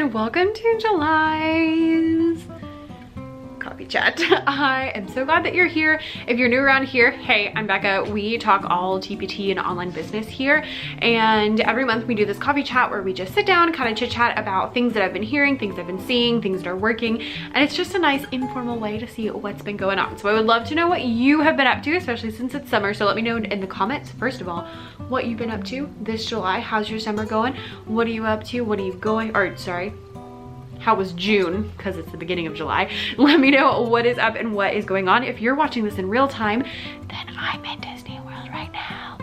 and welcome to July's coffee chat. I am so glad that you're here. If you're new around here, hey, I'm Becca. We talk all TPT and online business here, and every month we do this coffee chat where we just sit down, kind of chit chat about things that I've been hearing, things I've been seeing, things that are working, and it's just a nice informal way to see what's been going on. So I would love to know what you have been up to, especially since it's summer. So let me know in the comments, first of all, what you've been up to this July. How's your summer going? What are you up to? What are you going, or sorry, how was June, because it's the beginning of July. Let me know what is up and what is going on. If you're watching this in real time, then I'm in Disney World right now.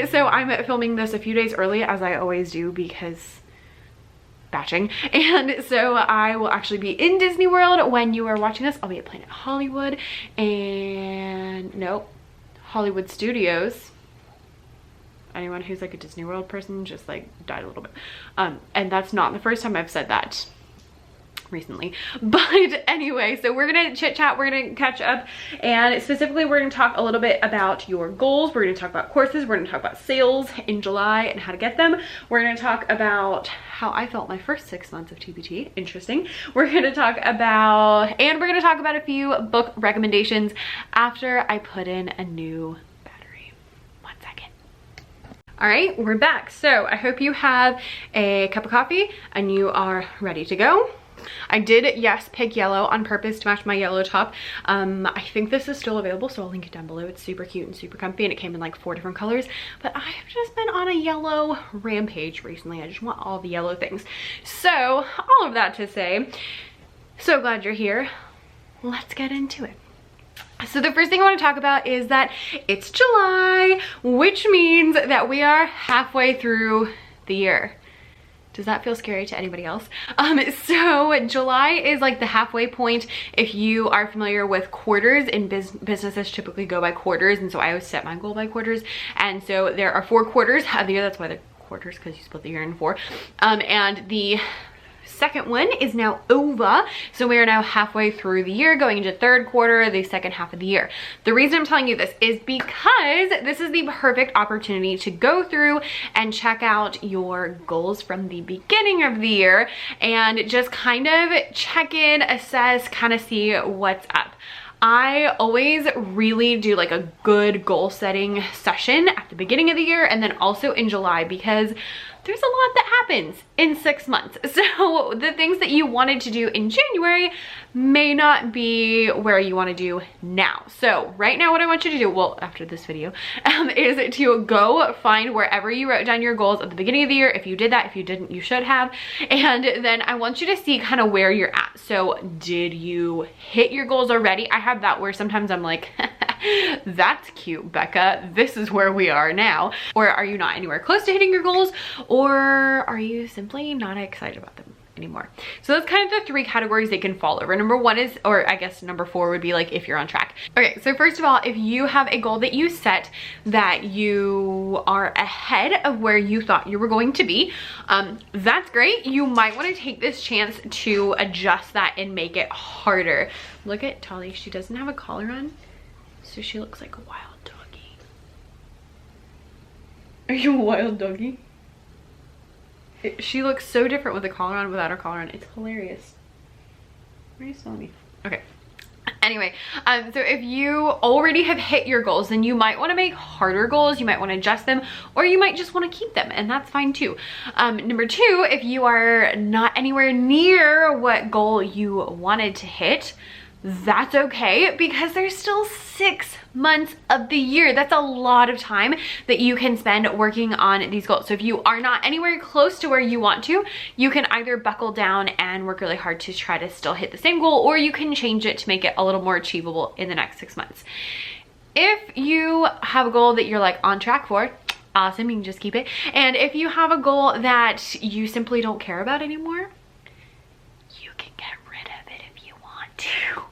So I'm filming this a few days early, as I always do, because batching. And so I will actually be in Disney World when you are watching this. I'll be at Planet Hollywood and Hollywood Studios. Anyone who's like a Disney World person just like died a little bit. And that's not the first time I've said that recently. But anyway, so we're gonna chit chat, we're gonna catch up, and specifically we're gonna talk a little bit about your goals. We're gonna talk about courses, we're gonna talk about sales in July and how to get them. We're gonna talk about how I felt my first 6 months of TPT. Interesting. We're gonna talk about, and we're gonna talk about a few book recommendations after I put in a new battery. 1 second. All right, we're back. So I hope you have a cup of coffee and you are ready to go. I did, yes, pick yellow on purpose to match my yellow top. I think this is still available, so I'll link it down below. It's super cute and super comfy, and it came in like 4 different colors. But I have just been on a yellow rampage recently. I just want all the yellow things. So all of that to say, so glad you're here. Let's get into it. So the first thing I want to talk about is that it's July, which means that we are halfway through the year. Does that feel scary to anybody else? So July is like the halfway point. If you are familiar with quarters, in businesses typically go by quarters, and so I always set my goal by quarters. And so there are 4 quarters of the year. That's why they're quarters, because you split the year in 4. And the second one is now over, so we are now halfway through the year, going into 3rd quarter, the second half of the year. The reason I'm telling you this is because this is the perfect opportunity to go through and check out your goals from the beginning of the year and just kind of check in, assess, kind of see what's up. I always really do like a good goal setting session at the beginning of the year and then also in July, because there's a lot that happens in 6 months. So the things that you wanted to do in January may not be where you want to do now. So right now what I want you to do, well, after this video, is to go find wherever you wrote down your goals at the beginning of the year. If you did that, if you didn't, you should have. And then I want you to see kind of where you're at. So did you hit your goals already? I have that where sometimes I'm like, that's cute, Becca. This is where we are now. Or are you not anywhere close to hitting your goals? Or are you simply not excited about them anymore? So that's kind of the 3 categories they can fall over. Number 1 is, or I guess number 4 would be like if you're on track. Okay, so first of all, if you have a goal that you set that you are ahead of where you thought you were going to be, that's great. You might want to take this chance to adjust that and make it harder. Look at Tolly, she doesn't have a collar on, so she looks like a wild doggy. Are you a wild doggy? She looks so different with a collar on, without her collar on. It's hilarious. Why are you smelling me? Okay. Anyway, so if you already have hit your goals, then you might want to make harder goals. You might want to adjust them, or you might just want to keep them, and that's fine too. Number 2, if you are not anywhere near what goal you wanted to hit, that's okay, because there's still 6 months of the year. That's a lot of time that you can spend working on these goals. So if you are not anywhere close to where you want to, you can either buckle down and work really hard to try to still hit the same goal, or you can change it to make it a little more achievable in the next 6 months. If you have a goal that you're like on track for, awesome, you can just keep it. And if you have a goal that you simply don't care about anymore, you can get rid of it if you want to.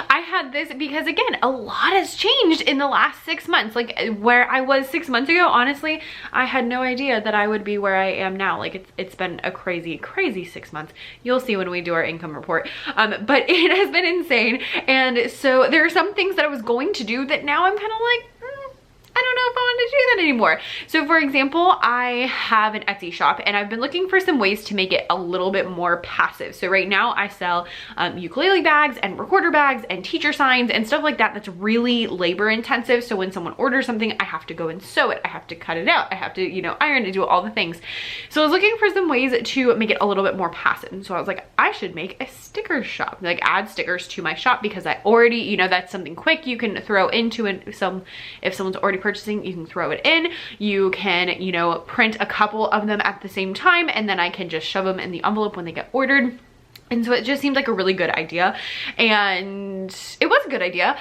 I had this because, again, a lot has changed in the last 6 months. Like, where I was 6 months ago, honestly, I had no idea that I would be where I am now. Like, it's been a crazy 6 months. You'll see when we do our income report. But it has been insane. And so there are some things that I was going to do that now I'm kind of like, I don't know if I want to do that anymore. So for example, I have an Etsy shop and I've been looking for some ways to make it a little bit more passive. So right now I sell ukulele bags and recorder bags and teacher signs and stuff like that that's really labor intensive. So when someone orders something, I have to go and sew it. I have to cut it out. I have to, you know, iron it, do all the things. So I was looking for some ways to make it a little bit more passive. And so I was like, I should make a sticker shop, like add stickers to my shop, because I already, you know, that's something quick you can throw into it. If someone's already purchasing, you can throw it in. You can, you know, print a couple of them at the same time, and then I can just shove them in the envelope when they get ordered. And so it just seemed like a really good idea, and it was a good idea.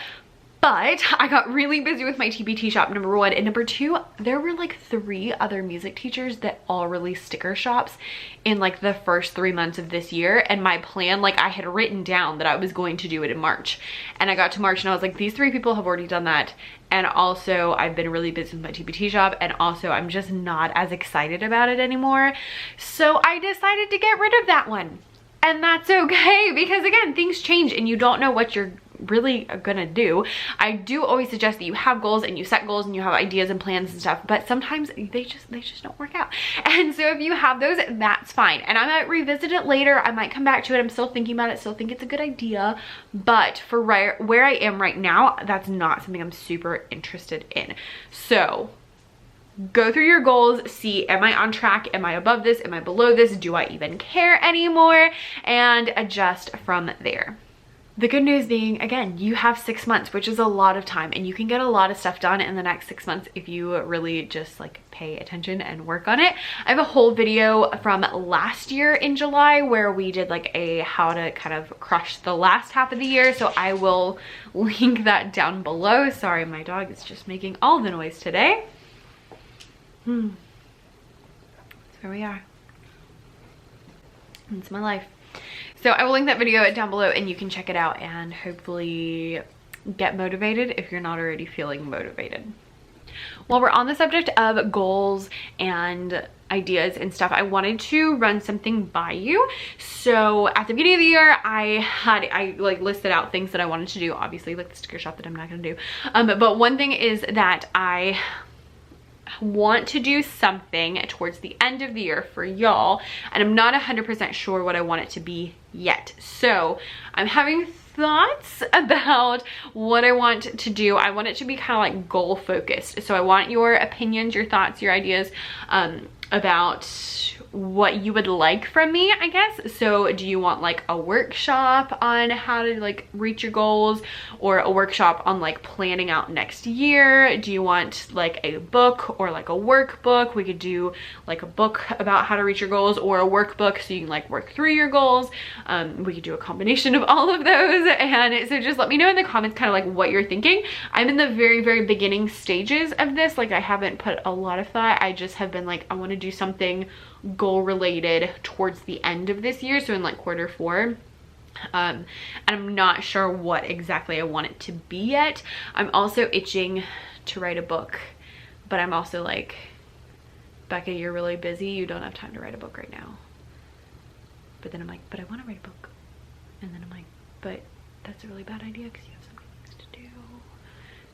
But I got really busy with my TPT shop, number one, and number two, there were like 3 other music teachers that all released sticker shops in like the first 3 months of this year. And my plan, like I had written down that I was going to do it in March, and I got to March and I was like, these 3 people have already done that. And also I've been really busy with my TPT shop, and also I'm just not as excited about it anymore. So I decided to get rid of that one. And that's okay, because again, things change and you don't know what you're really gonna do. I do always suggest that you have goals and you set goals and you have ideas and plans and stuff, but sometimes they just don't work out. And so if you have those, that's fine. And I might revisit it later. I might come back to it. I'm still thinking about it, still think it's a good idea. But for where I am right now, that's not something I'm super interested in. So go through your goals, see, am I on track? Am I above this? Am I below this? Do I even care anymore? And adjust from there. The good news being, again, you have 6 months, which is a lot of time, and you can get a lot of stuff done in the next 6 months if you really just like pay attention and work on it. I have a whole video from last year in July where we did like a how to kind of crush the last half of the year. So I will link that down below. Sorry, my dog is just making all the noise today. So here we are. It's my life. So I will link that video down below and you can check it out and hopefully get motivated if you're not already feeling motivated. While we're on the subject of goals and ideas and stuff, I wanted to run something by you. So at the beginning of the year, I like listed out things that I wanted to do, obviously like the sticker shop that I'm not gonna do. But one thing is that I want to do something towards the end of the year for y'all, and I'm not 100% sure what I want it to be yet. So I'm having thoughts about what I want to do. I want it to be kind of like goal focused. So I want your opinions, your thoughts, your ideas about what you would like from me, I guess. So do you want like a workshop on how to like reach your goals, or a workshop on like planning out next year? Do you want like a book or like a workbook? We could do like a book about how to reach your goals, or a workbook so you can like work through your goals. We could do a combination of all of those. And so just let me know in the comments kind of like what you're thinking. I'm in the very, very beginning stages of this. Like I haven't put a lot of thought. I just have been like, I want to do something goal related towards the end of this year, so in like Q4. And I'm not sure what exactly I want it to be yet. I'm also itching to write a book, but I'm also like, Becca, you're really busy, you don't have time to write a book right now. But then I'm like, but I want to write a book. And then I'm like, but that's a really bad idea because you have something else to do.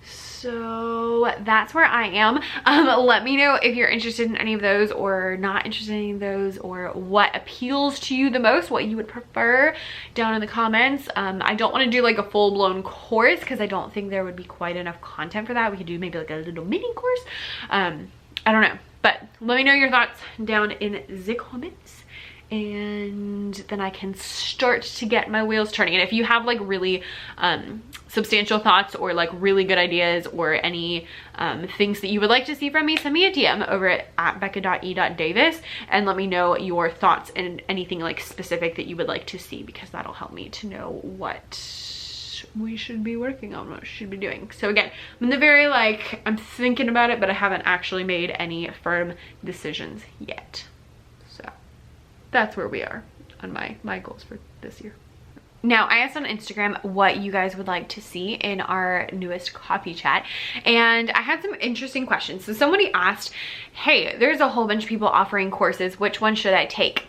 So that's where I am. Let me know if you're interested in any of those or not interested in any of those, or what appeals to you the most, what you would prefer down in the comments. I don't want to do like a full-blown course because I don't think there would be quite enough content for that. We could do maybe like a little mini course. I don't know, but let me know your thoughts down in the comments, and then I can start to get my wheels turning. And if you have like really substantial thoughts or like really good ideas or any things that you would like to see from me, send me a DM over at Becca.e.davis and let me know your thoughts and anything like specific that you would like to see, because that'll help me to know what we should be working on, what we should be doing. So again, I'm in the very like, I'm thinking about it, but I haven't actually made any firm decisions yet. So that's where we are on my goals for this year. Now, I asked on Instagram what you guys would like to see in our newest coffee chat, and I had some interesting questions. So somebody asked, hey, there's a whole bunch of people offering courses. Which one should I take?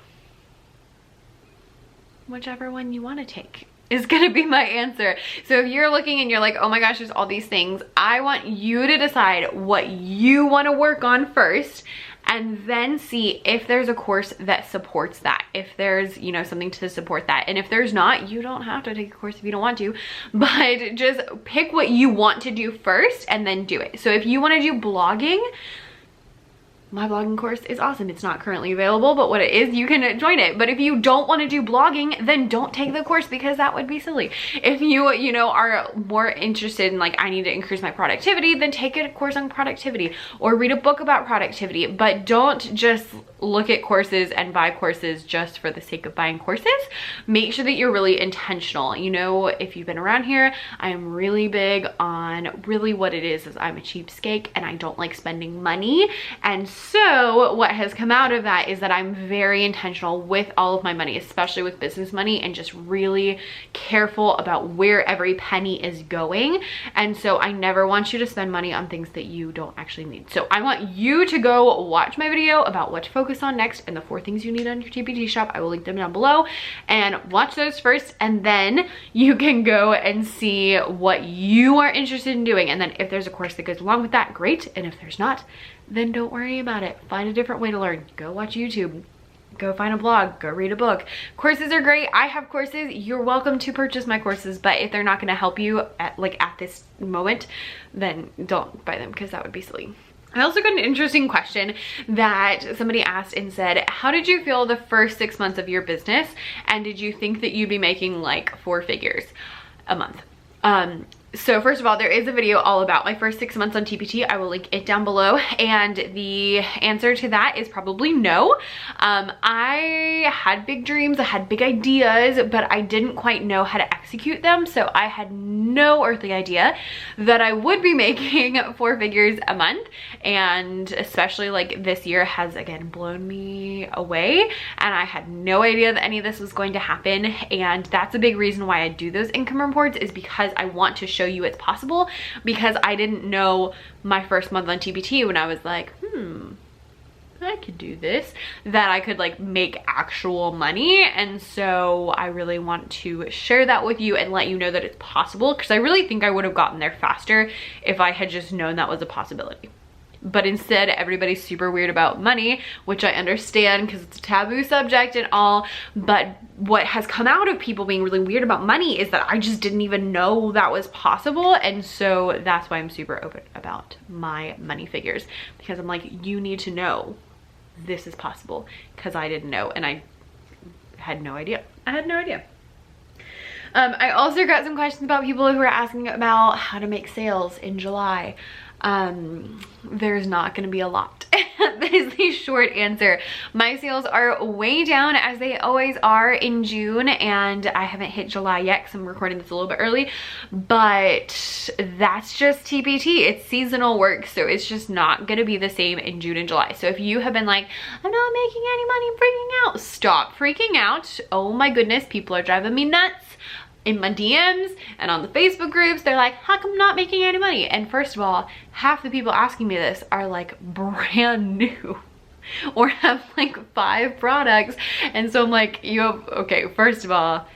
Whichever one you want to take. is gonna be my answer. So if you're looking and you're like, oh my gosh, there's all these things, I want you to decide what you wanna work on first, and then see if there's a course that supports that. If there's, you know, something to support that. And if there's not, you don't have to take a course if you don't want to, but just pick what you want to do first and then do it. So if you wanna do blogging, my blogging course is awesome. It's not currently available, but what it is, you can join it. But if you don't want to do blogging, then don't take the course, because that would be silly. If you know, are more interested in like, I need to increase my productivity, then take a course on productivity or read a book about productivity. But don't just look at courses and buy courses just for the sake of buying courses. Make sure that you're really intentional. You know, if you've been around here, I am really big on really what it is I'm a cheapskate and I don't like spending money. And so what has come out of that is that I'm very intentional with all of my money, especially with business money, and just really careful about where every penny is going. And so I never want you to spend money on things that you don't actually need. So I want you to go watch my video about what to focus on next and the 4 things you need on your TPT shop. I will link them down below, and watch those first, and then you can go and see what you are interested in doing. And then if there's a course that goes along with that, great. And if there's not, then don't worry about it. Find a different way to learn. Go watch YouTube. Go find a blog, go read a book. Courses are great. I have courses. You're welcome to purchase my courses, but if they're not going to help you at this moment, then don't buy them, because that would be silly. I also got an interesting question that somebody asked and said, how did you feel the first 6 months of your business? And did you think that you'd be making like 4 figures a month? So first of all, there is a video all about my first 6 months on TPT. I will link it down below. And the answer to that is probably no. I had big dreams, I had big ideas, but I didn't quite know how to execute them. So I had no earthly idea that I would be making 4 figures a month. And especially like this year has again blown me away. And I had no idea that any of this was going to happen. And that's a big reason why I do those income reports, is because I want to show you it's possible, because I didn't know my first month on TPT when I was like, I could do this, that I could like make actual money. And so I really want to share that with you and let you know that it's possible, because I really think I would have gotten there faster if I had just known that was a possibility. But instead, everybody's super weird about money, which I understand because it's a taboo subject and all. But what has come out of people being really weird about money is that I just didn't even know that was possible. And so that's why I'm super open about my money figures, because I'm like, you need to know this is possible, because I didn't know, and I had no idea. I had no idea. I also got some questions about people who are asking about how to make sales in July. There's not going to be a lot. That is the short answer. My sales are way down, as they always are in June, and I haven't hit July yet because I'm recording this a little bit early, but that's just TPT. It's seasonal work, so it's just not going to be the same in June and July. So if you have been like, I'm not making any money, I'm freaking out, stop freaking out. Oh my goodness, people are driving me nuts. In my DMs and on the Facebook groups, they're like, how come I'm not making any money? And first of all, half the people asking me this are like brand new or have like 5 products. And so I'm like, okay, first of all,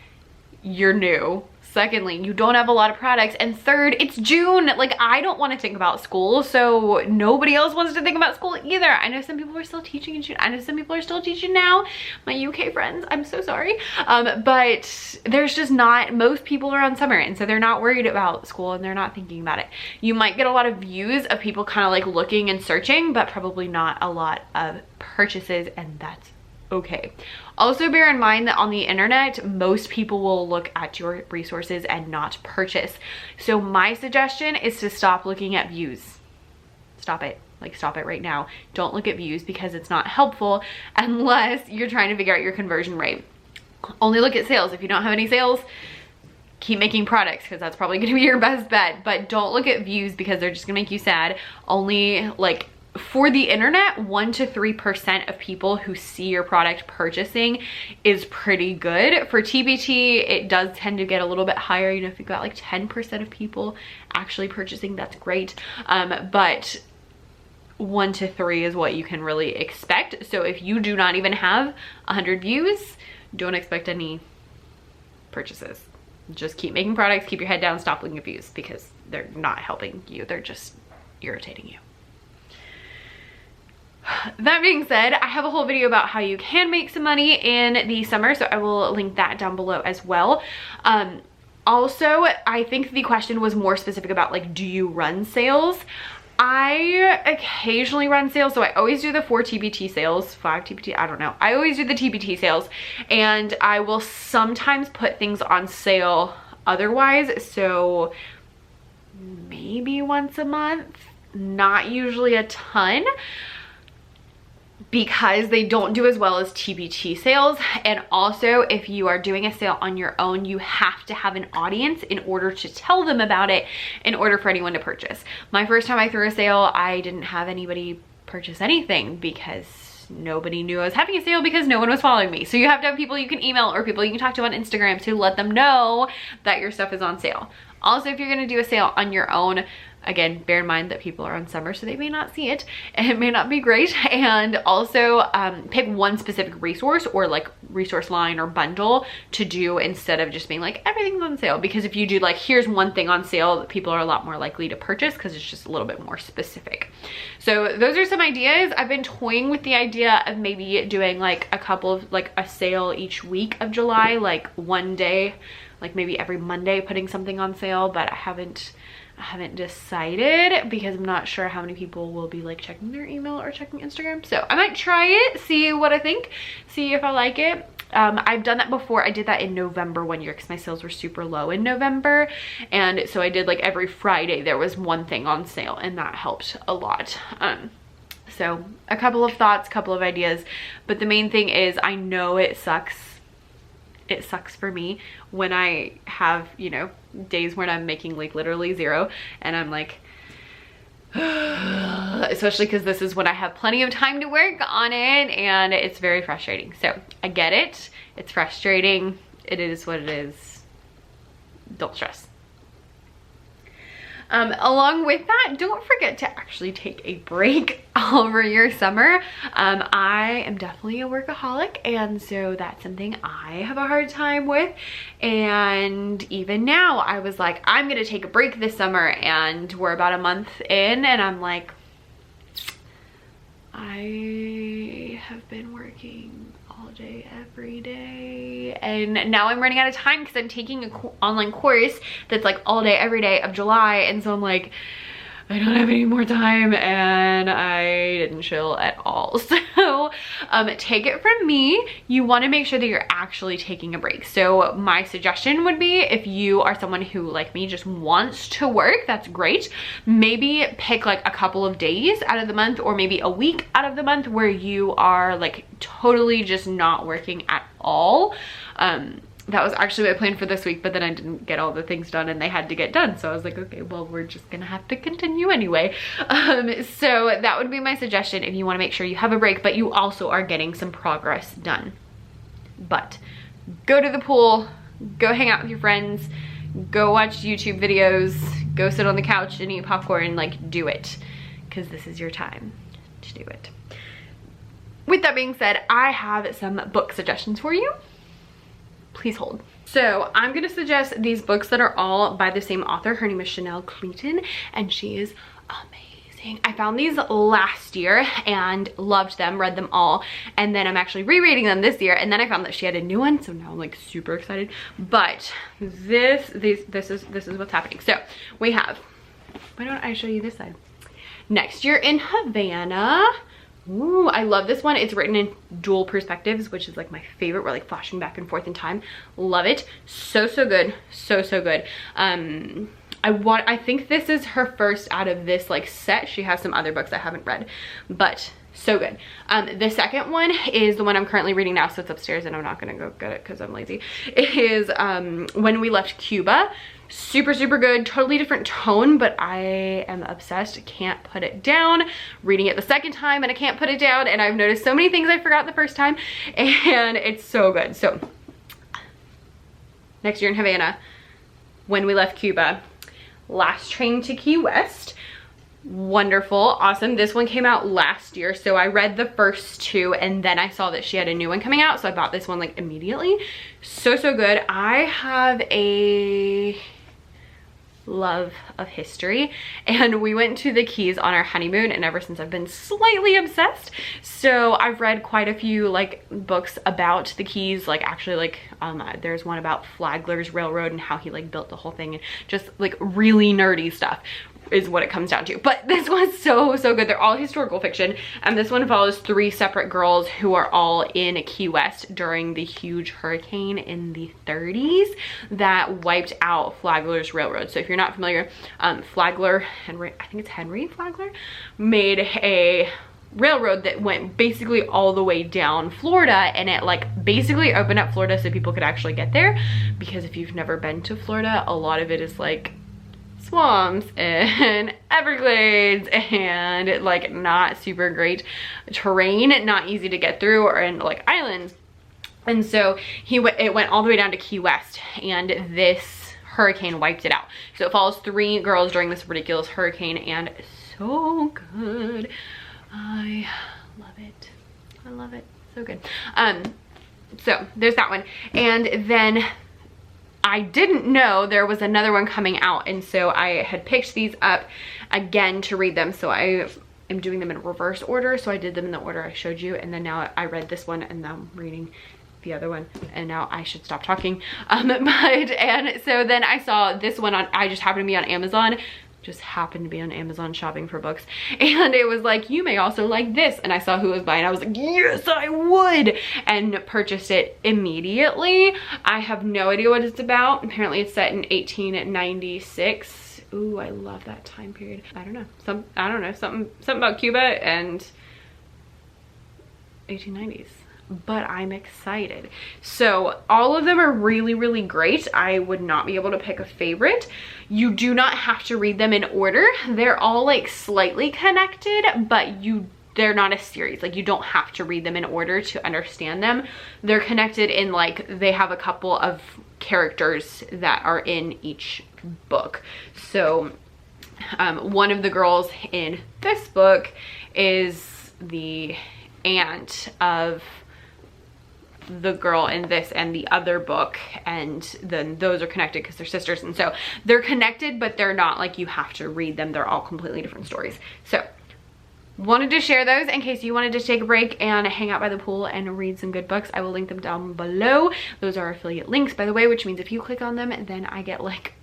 you're new. Secondly, you don't have a lot of products. And third, it's June. Like, I don't want to think about school, so nobody else wants to think about school either. I know some people are still teaching in June. I know some people are still teaching now. My UK friends, I'm so sorry. But there's just not, most people are on summer, and so they're not worried about school and they're not thinking about it. You might get a lot of views of people kind of like looking and searching, but probably not a lot of purchases, and that's okay. Also bear in mind that on the internet, most people will look at your resources and not purchase. So my suggestion is to stop looking at views. Stop it. Like, stop it right now. Don't look at views, because it's not helpful unless you're trying to figure out your conversion rate. Only look at sales. If you don't have any sales, keep making products, because that's probably going to be your best bet. But don't look at views, because they're just going to make you sad. Only like, for the internet, 1 to 3% of people who see your product purchasing is pretty good. For TPT, it does tend to get a little bit higher. You know, if you've got like 10% of people actually purchasing, that's great. But 1 to 3 is what you can really expect. So if you do not even have 100 views, don't expect any purchases. Just keep making products, keep your head down, stop looking at views, because they're not helping you. They're just irritating you. That being said, I have a whole video about how you can make some money in the summer, so I will link that down below as well. Also, I think the question was more specific about like, do you run sales? I occasionally run sales, so I always do the 4 TBT sales, 5 TBT, I don't know. I always do the TBT sales, and I will sometimes put things on sale otherwise, so maybe once a month, not usually a ton, because they don't do as well as TBT sales. And also, if you are doing a sale on your own, you have to have an audience in order to tell them about it, in order for anyone to purchase. My first time I threw a sale, I didn't have anybody purchase anything because nobody knew I was having a sale, because no one was following me. So you have to have people you can email or people you can talk to on Instagram to let them know that your stuff is on sale. Also, if you're gonna do a sale on your own, again, bear in mind that people are on summer, so they may not see it and it may not be great. And also pick one specific resource or like resource line or bundle to do, instead of just being like everything's on sale. Because if you do like, here's one thing on sale, people are a lot more likely to purchase because it's just a little bit more specific. So those are some ideas. I've been toying with the idea of maybe doing like a couple of like a sale each week of July, like one day, like maybe every Monday putting something on sale, but I haven't decided because I'm not sure how many people will be like checking their email or checking Instagram. So I might try it, see what I think, see if I like it. I've done that before. I did that in November one year because my sales were super low in November. And so I did like every Friday there was one thing on sale, and that helped a lot. So a couple of thoughts, couple of ideas, but the main thing is I know it sucks. It sucks for me when I have, you know, days when I'm making like literally zero, and I'm like, especially because this is when I have plenty of time to work on it, and it's very frustrating. So I get it. It's frustrating. It is what it is. Don't stress. Along with that, don't forget to actually take a break over your summer. I am definitely a workaholic, and so that's something I have a hard time with. And even now, I was like, I'm gonna take a break this summer, and we're about a month in, and I'm like, I have been working all day, every day, and now I'm running out of time because I'm taking an online course that's like all day, every day of July, and so I'm like, I don't have any more time, and I didn't chill at all. So take it from me, you want to make sure that you're actually taking a break. So my suggestion would be, if you are someone who, like me, just wants to work, that's great. Maybe pick like a couple of days out of the month, or maybe a week out of the month, where you are like totally just not working at all. That was actually my plan for this week, but then I didn't get all the things done and they had to get done. So I was like, okay, well, we're just gonna have to continue anyway. So that would be my suggestion if you wanna make sure you have a break, but you also are getting some progress done. But go to the pool, go hang out with your friends, go watch YouTube videos, go sit on the couch and eat popcorn, like do it, because this is your time to do it. With that being said, I have some book suggestions for you. Please hold. So I'm gonna suggest these books that are all by the same author. Her name is Chanel Clayton, and she is amazing. I found these last year and loved them, read them all, and then I'm actually rereading them this year, and then I found that she had a new one, so now I'm like super excited. But this is what's happening. So we have, why don't I show you this side? Next Year in Havana. Ooh, I love this one. It's written in dual perspectives, which is like my favorite. We're like flashing back and forth in time. Love it. So good. So good. I think this is her first out of this like set. She has some other books I haven't read, but so good. The second one is the one I'm currently reading now, so it's upstairs and I'm not gonna go get it because I'm lazy. It is When We Left Cuba. Super good, totally different tone, but I am obsessed, can't put it down. Reading it the second time and I can't put it down, and I've noticed so many things I forgot the first time, and it's so good. So Next Year in Havana, When We Left Cuba, Last Train to Key West. Wonderful, awesome. This one came out last year, so I read the first two and then I saw that she had a new one coming out, so I bought this one like immediately. So good. I have a love of history, and we went to the Keys on our honeymoon, and ever since I've been slightly obsessed. So I've read quite a few like books about the Keys, like actually like there's one about Flagler's Railroad and how he like built the whole thing, and just like really nerdy stuff is what it comes down to. But this one's so good. They're all historical fiction, and this one follows 3 separate girls who are all in Key West during the huge hurricane in the 30s that wiped out Flagler's Railroad. So if you're not familiar, Flagler, Henry, I think it's Henry Flagler, made a railroad that went basically all the way down Florida, and it like basically opened up Florida so people could actually get there, because if you've never been to Florida, a lot of it is like swamps and Everglades and like not super great terrain, not easy to get through, or in like islands. And so it went all the way down to Key West, and this hurricane wiped it out. So it follows 3 girls during this ridiculous hurricane, and so good. I love it. I love it. So good. So there's that one. And then I didn't know there was another one coming out, and so I had picked these up again to read them. So I am doing them in reverse order. So I did them in the order I showed you, and then now I read this one, and now I'm reading the other one, and now I should stop talking. And so then I saw this one on, I just happened to be on Amazon, shopping for books, and it was like, you may also like this, and I saw who was buying. I was like, yes, I would, and purchased it immediately. I have no idea what it's about. Apparently it's set in 1896. Ooh, I love that time period. I don't know, something about Cuba and 1890s. But I'm excited. So all of them are really great. I would not be able to pick a favorite. You do not have to read them in order. They're all like slightly connected, but they're not a series. Like, you don't have to read them in order to understand them. They're connected in like, they have a couple of characters that are in each book. So one of the girls in this book is the aunt of the girl in this and the other book, and then those are connected because they're sisters, and so they're connected, but they're not like you have to read them. They're all completely different stories. So wanted to share those in case you wanted to take a break and hang out by the pool and read some good books. I will link them down below. Those are affiliate links, by the way, which means if you click on them, then I get like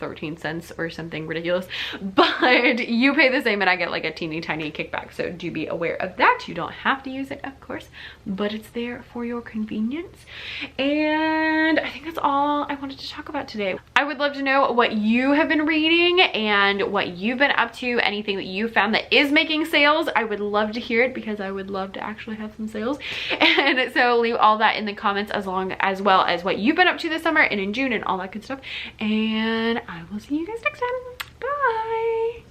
13 cents or something ridiculous, but you pay the same and I get like a teeny tiny kickback. So do be aware of that. You don't have to use it, of course, but it's there for your convenience. And I think that's all I wanted to talk about today. I would love to know what you have been reading and what you've been up to, anything that you found that is making sales. I would love to hear it, because I would love to actually have some sales. And so leave all that in the comments, as well as what you've been up to this summer and in June and all that good stuff. And I will see you guys next time. Bye.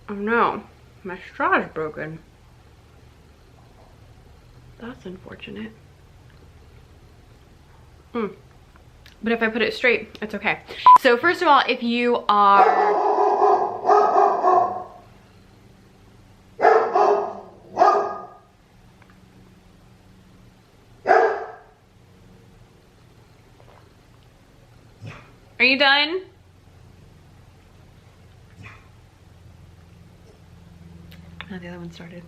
Oh no, my straw is broken. That's unfortunate. But if I put it straight, it's okay. So first of all, if you are... Are you done? Oh, the other one started.